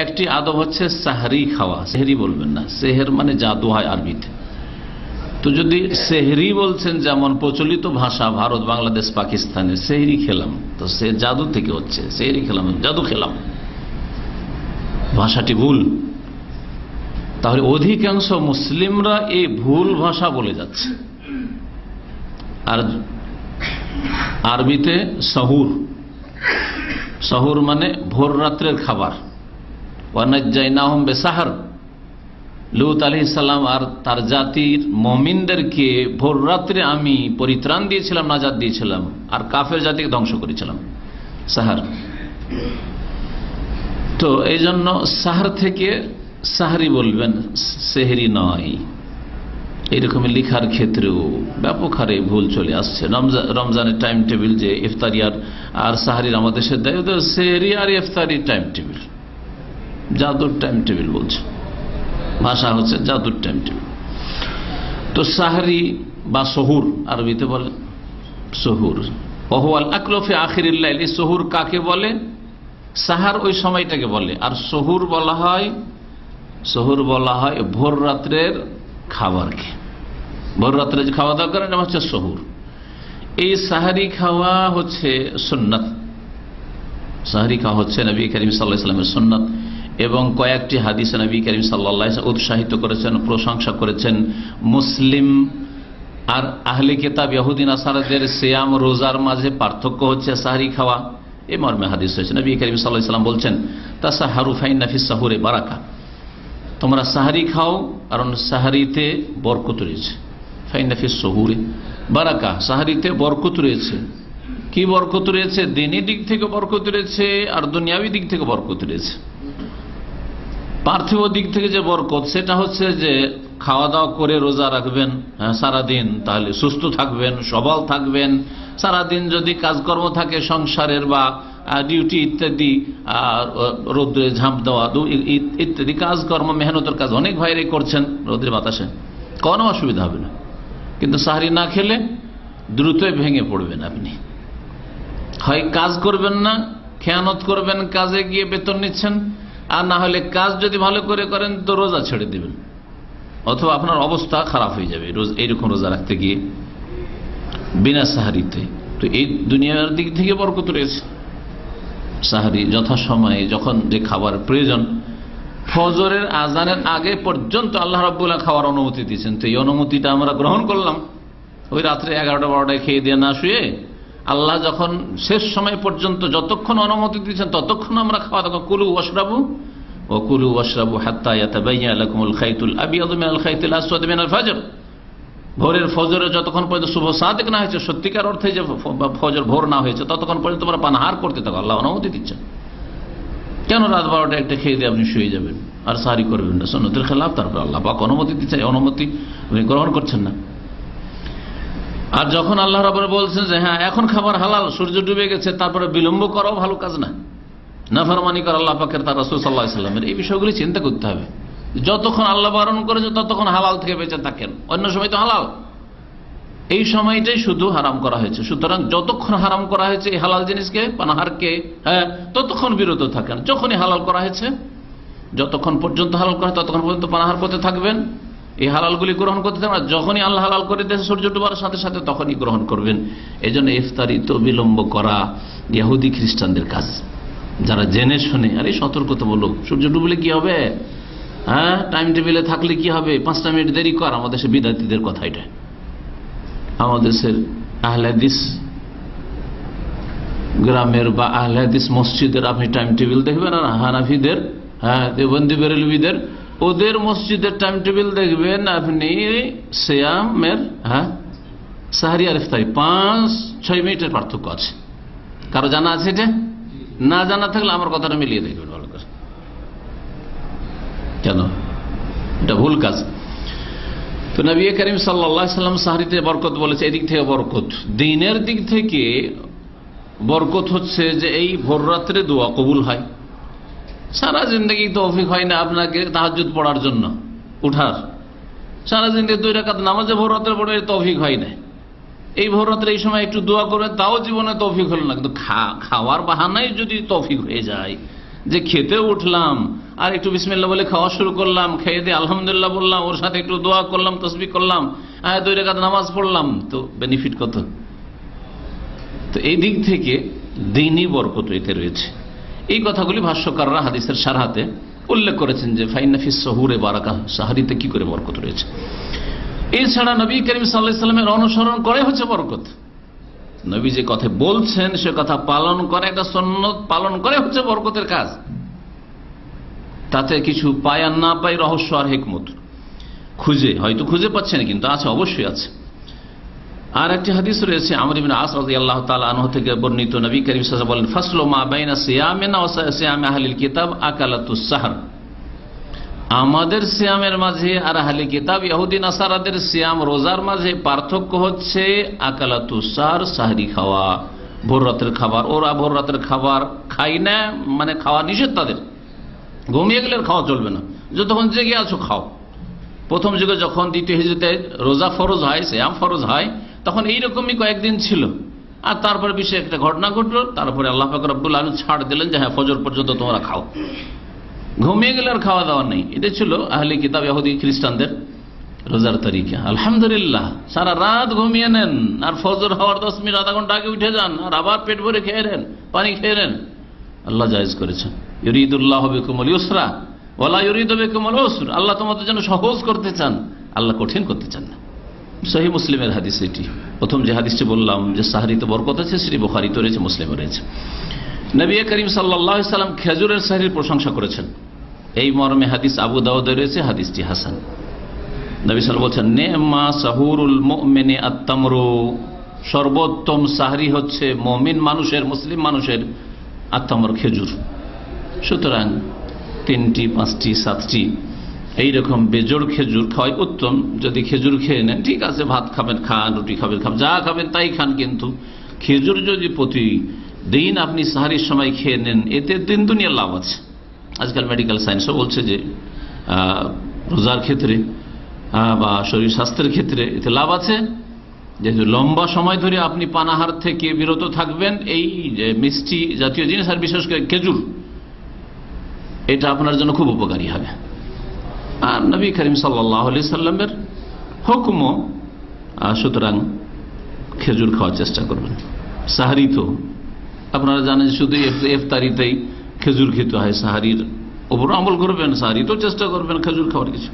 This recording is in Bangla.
একটি আদব হচ্ছে সাহরি খাওয়া। সেহরি বলবেন না, সেহের মানে জাদু হয় আরবিতে। তো যদি সেহরি বলছেন, যেমন প্রচলিত ভাষা ভারত, বাংলাদেশ, পাকিস্তানে সেহরি খেলাম, তো সে জাদু থেকে হচ্ছে, সেহরি খেলাম, জাদু খেলাম, ভাষাটি ভুল। তাহলে অধিকাংশ মুসলিমরা এই ভুল ভাষা বলে যাচ্ছে। আর আরবিতে সহুর, সহুর মানে ভোর রাত্রের খাবার। ওয়ানাজ্জাইনাহুম বিসাহর, লূত আলাইহিস সালাম আর তার জাতির মুমিনদেরকে ভোর রাত্রে আমি পরিত্রাণ দিয়েছিলাম, নাজাত দিয়েছিলাম, আর কাফের জাতিকে ধ্বংস করেছিলাম। সাহার। তো এই জন্য সাহার থেকে সাহরি বলবেন, সেহরি নয়। এইরকমই লিখার ক্ষেত্রেও ব্যাপক হারে ভুল চলে আসছে। রমজানের টাইম টেবিল যে ইফতারি আর সাহারির আমাদের দেশে দেয়, ওদের সেহরি আর ইফতারির টাইম টেবিল জাদুর টাইম টেবিল বলছে, ভাষা হচ্ছে জাদুর টাইম টেবিল। তো সাহরি বা সহুর আরবিতে বলে সহুর। ওহুয়াল আকলু ফি আখিরিল লাইল, এই সহুর কাকে বলে? সাহার ওই সময়টাকে বলে। আর সহুর বলা হয়, সহুর বলা হয় ভোর রাত্রের খাবারকে। ভোর রাত্রে যে খাওয়া দাওয়া করেন হচ্ছে সহুর। এই সাহারি খাওয়া হচ্ছে সুন্নাত, সাহারি খাওয়া হচ্ছে নবী করিম সাল্লাল্লাহু আলাইহি ওয়াসাল্লামের সুন্নাত। এবং কয়েকটি হাদিসে নবী করিম সাল্লাল্লাহু আলাইহি ওয়াসাল্লাম উৎসাহিত করেছেন, প্রশংসা করেছেন। মুসলিম আর আহলে কিতাব ইহুদি নাসারাদের সিয়াম রোজার মাঝে পার্থক্য হচ্ছে সাহারি খাওয়া, এই মর্মে হাদিস হয়েছে। নবী করিম সাল্লাল্লাহু আলাইহি ওয়াসাল্লাম বলছেন, তাসাহারু ফাইন্না ফিস সাহুরি বারাকা, তোমরা সাহারি খাও কারণ সাহারিতে বরকত রয়েছে। ফাইন্না ফিস সাহুরি বারাকা, সাহারিতে বরকত রয়েছে। কি বরকত রয়েছে? দিনী দিক থেকে বরকত রয়েছে আর দুনিয়াবী দিক থেকে বরকত রয়েছে। পার্থিব দিক থেকে যে বরকত, সেটা হচ্ছে যে খাওয়া দাওয়া করে রোজা রাখবেন সারাদিন, তাহলে সুস্থ থাকবেন, সবল থাকবেন। সারাদিন যদি কাজকর্ম থাকে সংসারের বা ডিউটি ইত্যাদি, রোদ্রে ঝাঁপ দেওয়া ইত্যাদি কাজকর্ম, মেহনতের কাজ অনেক ভাইরাই করছেন রোদ্রে বাতাসে, কোনো অসুবিধা হবে না। কিন্তু সাহারি না খেলে দ্রুতই ভেঙে পড়বেন আপনি। হয় কাজ করবেন না, খেয়ানত করবেন, কাজে গিয়ে বেতন নিচ্ছেন, আর না হলে কাজ যদি ভালো করে করেন তো রোজা ছেড়ে দিবেন, অথবা আপনার অবস্থা খারাপ হয়ে যাবে এইরকম রোজা রাখতে গিয়ে বিনা সাহারিতে। তো এই দুনিয়ার দিক থেকে বরকত রয়েছে। সাহারি যথাসময়ে যখন যে খাবার প্রয়োজন, ফজরের আজানের আগে পর্যন্ত আল্লাহ রাব্বুল খাওয়ার অনুমতি দিয়েছেন। তো এই অনুমতিটা আমরা গ্রহণ করলাম। ওই রাত্রে 11টা-12টায় খেয়ে দিয়ে না শুয়ে আল্লাহ যখন শেষ সময় পর্যন্ত যতক্ষণ অনুমতি দিয়েছেন ততক্ষণ আমরা খাওয়া দাওয়া। কুলু ওয়াশরাবু ও কুলু ওয়াশরাবু হাত্তা ইয়াতাবায়্যানা লাকুমুল খাইতুল আবিয়াদু মিনাল খাইতিল আসওয়াদি মিনাল ফজর। ভোরের ফজরে যতক্ষণ পর্যন্ত শুভ সাদিক না হয়েছে, সত্যিকার অর্থে যে ফজর ভোর না হয়েছে, ততক্ষণ পর্যন্ত তোমরা পানাহার করতে থাকো। আল্লাহ অনুমতি দিচ্ছেন। কেন রাত 12টা একটা খেয়ে দিয়ে আপনি শুয়ে যাবেন আর সাহারি করবেন না? সুন্নতের খেলাফ। তারপর আল্লাহ পাক অনুমতি দিচ্ছেন, অনুমতি আপনি গ্রহণ করছেন না। আর যখন আল্লাহ রাব্বুল বলছেন যে হ্যাঁ এখন খাবার হালাল, সূর্য ডুবে গেছে, তারপরে বিলম্ব করাও ভালো কাজ না, নাফরমানি করা আল্লাহ পাকের, তার রাসূল সাল্লাল্লাহু আলাইহি ওয়াসাল্লামের, এই বিষয়গুলি চিন্তা করতে হবে। যতক্ষণ আল্লাহ বারণ করেছে ততক্ষণ হালাল থেকে বেঁচে থাকেন, অন্য সময় তো হালাল। এই সময়টাই শুধু হারাম করা হয়েছে। সুতরাং যতক্ষণ হারাম করা হয়েছে এই হালাল জিনিসকে, পানাহারকে, হ্যাঁ, ততক্ষণ বিরত থাকেন। যখনই হালাল করা হয়েছে, যতক্ষণ পর্যন্ত হালাল করা হয় ততক্ষণ পর্যন্ত পানাহার করতে থাকবেন, এই হালালগুলি গ্রহণ করতে থাকবেন। যখনই আল্লাহ হালাল করে দিয়েছে সূর্য ডুবার সাথে সাথে তখনই গ্রহণ করবেন। এই জন্য ইফতারি তো বিলম্ব করা ইহুদি খ্রিস্টানদের কাজ। যারা জেনে শুনে, আরে সতর্কতামূলক, সূর্য ডুবলে কি হবে, হ্যাঁ টাইম টেবিলে থাকলে কি হবে, 5টা মিনিট দেরি কর। আমাদের সে বিদ্যার্থীদের কথা এটা। আমাদের দেশের আহলে হাদিস গ্রামের বা আহলে হাদিস মসজিদের আপনি টাইম টেবিল দেখবেন, আর হানাফিদের, হ্যাঁ দেওবন্দি বেরেলভিদের, ওদের মসজিদের টাইম টেবিল দেখবেন আপনি সিয়ামের, হ্যাঁ সাহারি আর ইফতারি 5-6 মিনিটের পার্থক্য আছে। কারো জানা আছে এটা? না জানা থাকলে আমার কথাটা মিলিয়ে দেখবেন ভালো করে। কেন? এটা ভুল কাজ। তো নবী করিম সাল্লাল্লাহু আলাইহি ওয়াসাল্লাম সাহারিতে বরকত বলেছে। এদিক থেকে বরকত, দিনের দিক থেকে বরকত হচ্ছে যে এই ভোর রাত্রে দোয়া কবুল হয়। সারা জিন্দগি তৌফিক হয় না আপনাকে তাহাজ্জুদ পড়ার জন্য উঠার, সারা জিন্দগি 2 রাকাত নামাজে ভোর রাত্রে পড়ে তৌফিক হয় না। এই ভোর রাত্রে এই সময় একটু দোয়া করবেন, তাও জীবনে তৌফিক হলো না। কিন্তু খাওয়ার বাহানায় যদি তৌফিক হয়ে যায়, যে খেতে উঠলাম আর একটু বিসমিল্লাহ বলে খাওয়া শুরু করলাম, খেয়ে দিয়ে আলহামদুলিল্লাহ বললাম, ওর সাথে একটু দোয়া করলাম, তাসবিহ করলাম, 2 রাকাত নামাজ পড়লাম, তো বেনিফিট কত? তো এই দিক থেকে দ্বীনি বরকত এতে রয়েছে। এই কথাগুলি ভাষ্যকাররা হাদিসের শারহাতে উল্লেখ করেছেন যে ফাইন্না ফিস সুহুরে বারাকা, সাহরিতে কি করে বরকত রয়েছে। এছাড়া নবী করিম সাল্লাল্লাহু আলাইহি ওয়াসাল্লামের অনুসরণ করে হচ্ছে বরকত। নবী যে কথা বলছেন সে কথা পালন করে, একটা সুন্নত পালন করে হচ্ছে বরকতের কাজ। তাতে কিছু পায় আর না পায়, রহস্য আর হিকমত হয়তো খুঁজে পাচ্ছে না, কিন্তু আছে, অবশ্যই আছে। আর একটি হাদিস রয়েছে আমর ইবনে আস রাদিয়াল্লাহু তাআলা আনহু থেকে বর্ণিত, নবী করিম সাল্লাল্লাহু আলাইহি ওয়াসাল্লাম বলেন, ফাসলু মা বাইনা সিয়ামিনা ওয়া সিয়ামি আহলিল কিতাব আকালাতুস সাহর। আমাদের সিয়ামের মাঝে আর আহলে কিতাব ইহুদি নাসারাদের সিয়াম রোজার মাঝে পার্থক্য হচ্ছে আকালাতুস সাহর, সাহরি খাওয়া, ভোর রাতের খাবার। ওরা ভোর রাতের খাবার খায় না, মানে খাওয়া নিষেধ তাদের, ঘুমিয়ে গেলে খাওয়া চলবে না, যতক্ষণ জেগে আছো খাও। প্রথম যুগে যখন দ্বিতীয় হিজরতে রোজা ফরজ হয়, সিয়াম ফরজ হয়, তখন এইরকমই কয়েকদিন ছিল। আর তারপরে বিশেষ একটা ঘটনা ঘটলো, তারপরে আল্লাহ পাক রব্বুল আলামিন ছাড় দিলেন যে হ্যাঁ ফজর পর্যন্ত তোমরা খাও, ঘুমিয়ে গেলে আর খাওয়া দাওয়া নেই। এটা ছিল আহলে কিতাব ইহুদি খ্রিস্টানদের রোজার তরিকা। আলহামদুলিল্লাহ, সারা রাত ঘুমিয়ে নেন, আর ফজর হওয়ার 10 মিনিট আধা ঘন্টা আগে উঠে যান, আর আবার পেট ভরে খেয়ে নেন, পানি খেয়ে নেন। আল্লাহ জায়েজ করেছেন, ইউরিদুল্লাহু বিকুমুল ইউসরা ওয়ালা ইউরিদু বিকুমুল উসর। আল্লাহ তোমাদের জন্য সহজ করতে চান, আল্লাহ কঠিন করতে চান না। সহিহ মুসলিমের হাদিস এটি। প্রথম যে হাদিসটি বললাম যে সাহরিতে বরকত আছে, সেটি বুখারীতে রয়েছে, মুসলিমে রয়েছে। নবী করিম সাল্লাল্লাহু আলাইহি ওয়াসাল্লাম খেজুরের সাহরির প্রশংসা করেছেন, এই মর্মে হাদিস আবু দাউদে রয়েছে, হাদিসটি হাসান। নবী সাল্লাল্লাহু আলাইহি ওয়াসাল্লাম বলছেন, নেমা সাহুরুল মুমিনি আত-তামরু, সর্বোত্তম সাহরি হচ্ছে মুমিন মানুষের, মুসলিম মানুষের আত-তামর, খেজুর। সুতরাং 3টি 5টি 7টি এইরকম বেজোড় খেজুর খাওয়াই উত্তম। যদি খেজুর খেয়ে নেন ঠিক আছে, ভাত খাবেন খান, রুটি খাবেন খান, যা খাবেন তাই খান, কিন্তু খেজুর যদি প্রতিদিন আপনি সাহারির সময় খেয়ে নেন, এতে 3 দুনিয়ার লাভ আছে। আজকাল মেডিকেল সায়েন্সও বলছে যে রোজার ক্ষেত্রে বা শরীর স্বাস্থ্যের ক্ষেত্রে এতে লাভ আছে। যেহেতু লম্বা সময় ধরে আপনি পানাহার থেকে বিরত থাকবেন, এই যে মিষ্টি জাতীয় জিনিস আর বিশেষ করে খেজুর, এটা আপনার জন্য খুব উপকারী হবে। আর নবী করিম সাল্লাল্লাহু আলাইহি সাল্লামের হুকুমও, সুতরাং খেজুর খাওয়ার চেষ্টা করবেন। সাহারি তো আপনারা জানেন শুধু ইফতারিতেই খেজুর খেতে হয়, সাহারির উপর আমল করবেন, সাহারিতেও চেষ্টা করবেন খেজুর খাওয়ার কিছু।